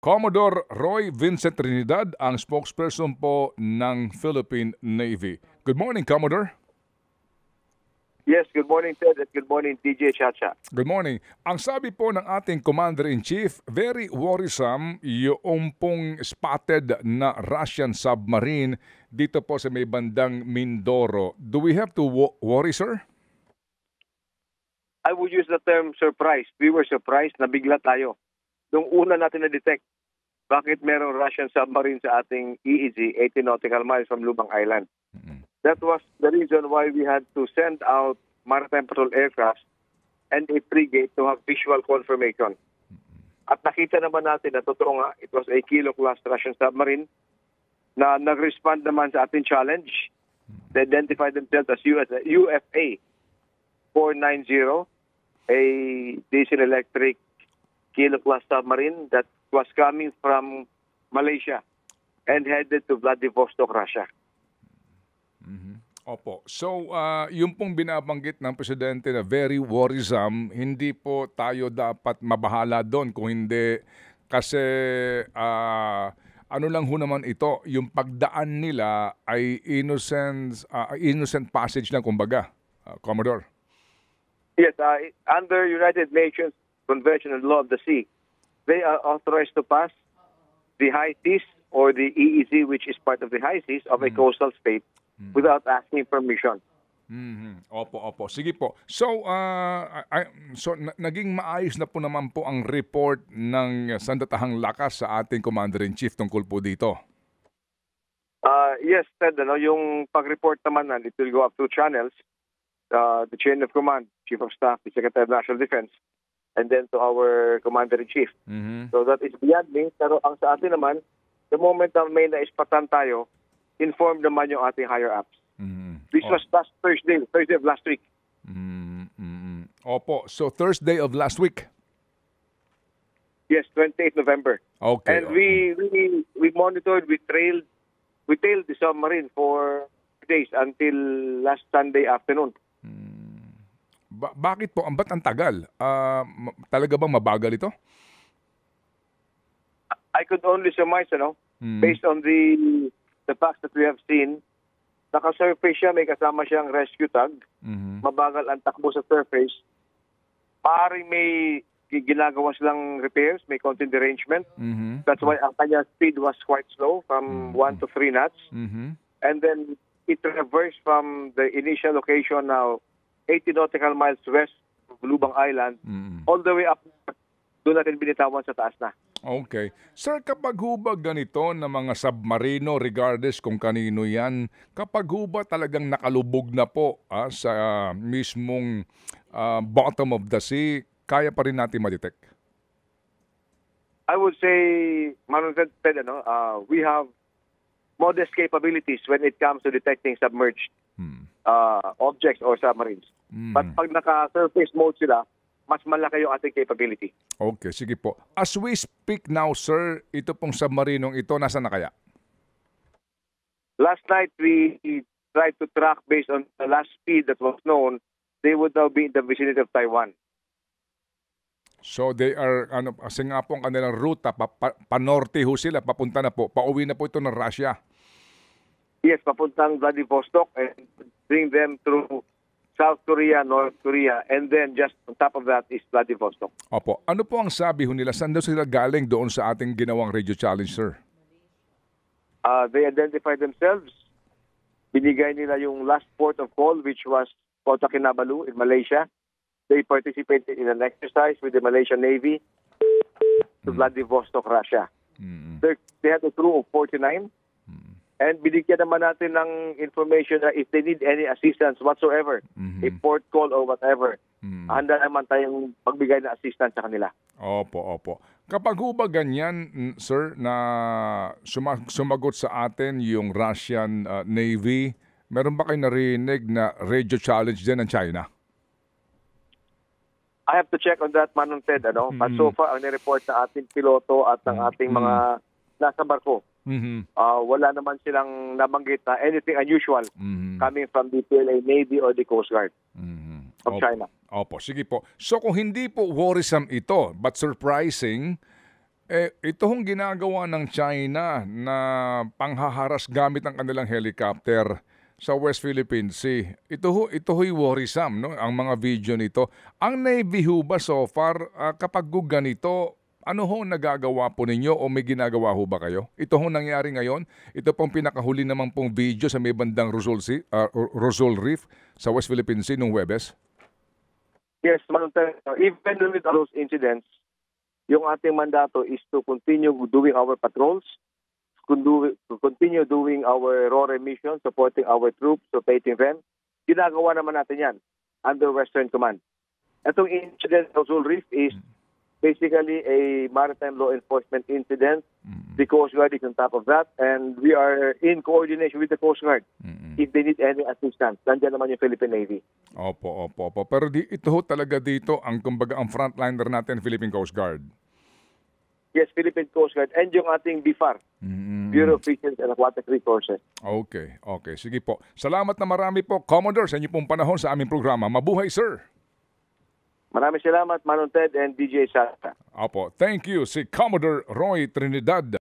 Commodore Roy Vincent Trinidad, ang spokesperson po ng Philippine Navy. Good morning, Commodore. Yes, good morning, Ted, at good morning, DJ Chacha. Good morning. Ang sabi po ng ating Commander-in-Chief, very worrisome yung pong spotted na Russian submarine dito po sa may bandang Mindoro. Do we have to worry, sir? I would use the term surprise. We were surprised, nabigla tayo. Nung una natin na-detect, bakit merong Russian submarine sa ating EEZ, 80 nautical miles from Lubang Island. That was the reason why we had to send out maritime patrol aircraft and a frigate to have visual confirmation. At nakita naman natin na totoo nga, it was a Kilo-class Russian submarine na nag-respond naman sa ating challenge. They identified themselves as UFA 490, a diesel-electric Kilo-class submarine that was coming from Malaysia and headed to Vladivostok, Russia. Opo. So, yung pong binabanggit ng Presidente na very worrisome, hindi po tayo dapat mabahala doon. Kung hindi, kasi ano lang ho naman ito, yung pagdaan nila ay innocent passage lang, kumbaga, Commodore. Yes, under United Nations Convention on Law of the Sea, they are authorized to pass the high seas or the EEZ, which is part of the high seas of a coastal state, without asking permission. Opo. Sige po. So, naging maayos na po naman po ang report ng Sandatahang Lakas sa ating Commander-in-Chief tungkol po dito. Yes, Ted, yung pag-report naman, it will go up through channels, the chain of command, Chief of Staff, the Secretary of National Defense, and then to our Commander-in-Chief. So that is beyond me. Pero ang sa atin naman, the moment na may naispatan tayo, inform naman yung ating higher-ups. This was last Thursday of last week. Opo. So Thursday of last week? Yes, 28 November. Okay. And we monitored, we trailed the submarine for days until last Sunday afternoon. Bakit po? Ba't ang tagal? Talaga bang mabagal ito? I could only surmise, based on the facts that we have seen, naka-surface siya, may kasama siyang rescue tug, mabagal ang takbo sa surface, maaaring may ginagawa silang repairs, may content derangement. That's why ang kanya speed was quite slow, from 1 to 3 knots. And then it reversed from the initial location now, 80 nautical miles west of Lubang Island, all the way up, doon natin binitawan sa taas na. Okay. Sir, kapag hubag ganito ng mga submarino, regardless kung kanino yan, kapag hubag talagang nakalubog na po sa mismong bottom of the sea, kaya pa rin natin ma-detect? I would say, we have modest capabilities when it comes to detecting submerged objects or submarines. But pag naka-surface mode sila, mas malaki yung ating capability. Okay, sige po. As we speak now, sir, ito pong submarinong ito, nasa na kaya? Last night, we tried to track based on the last speed that was known. They would now be in the vicinity of Taiwan. So they are, kasi nga po ang kanilang ruta, panorte ho sila, papunta na po, pauwi na po ito ng Russia. Yes, papuntang Vladivostok and bring them through South Korea, North Korea, and then just on top of that is Vladivostok. Opo. Ano po ang sabi ho nila? Saan daw sila galing doon sa ating ginawang radio challenge, sir? They identified themselves. Binigay nila yung last port of call, which was Kota Kinabalu in Malaysia. They participated in an exercise with the Malaysian Navy to Vladivostok, Russia. They had a crew of 49. And binigyan naman natin ng information na if they need any assistance whatsoever, a port call or whatever, handa naman tayong pagbigay ng assistance sa kanila. Opo. Kapag ba ganyan, sir, na sumagot sa atin yung Russian Navy, meron ba kayo narinig na radio challenge din ng China? I have to check on that, Manong Ted. But so far, ang nireport sa ating piloto at ng ating mga nasa barko, wala naman silang nabanggit na anything unusual coming from the PLA Navy or the Coast Guard of China. Opo, sige po. So kung hindi po worrisome ito, but surprising, Ito hong ginagawa ng China na panghaharas gamit ang kanilang helicopter sa West Philippine Sea. Ito ho'y worrisome, no? Ang mga video nito. Ang Navy ho ba so far, kapag ganito, ano ho nagagawa po ninyo o may ginagawa ho ba kayo? Ito ho nangyari ngayon. Ito pong pinakahuli naman pong video sa may bandang Rosol Reef sa West Philippine Sea nung Huwebes. Yes, even with those incidents, yung ating mandato is to continue doing our patrols, continue doing our RORE mission, supporting our troops, rotating them. Ginagawa naman natin yan under Western Command. Itong incident sa Rosol Reef is basically a maritime law enforcement incident. The Coast Guard is on top of that, and we are in coordination with the Coast Guard if they need any assistance. Nandiyan naman yung Philippine Navy. Opo. Pero ito ho talaga dito, ang kumbaga ang frontliner natin, Philippine Coast Guard. Yes, Philippine Coast Guard and yung ating BIFAR, Bureau of Fisheries and Aquatic Resources. Okay. Sige po. Salamat na marami po, Commodore, sa inyong pong panahon sa aming programa. Mabuhay, sir! Maraming salamat, Manon Ted and DJ Sasa. Opo. Thank you, si Commodore Roy Trinidad.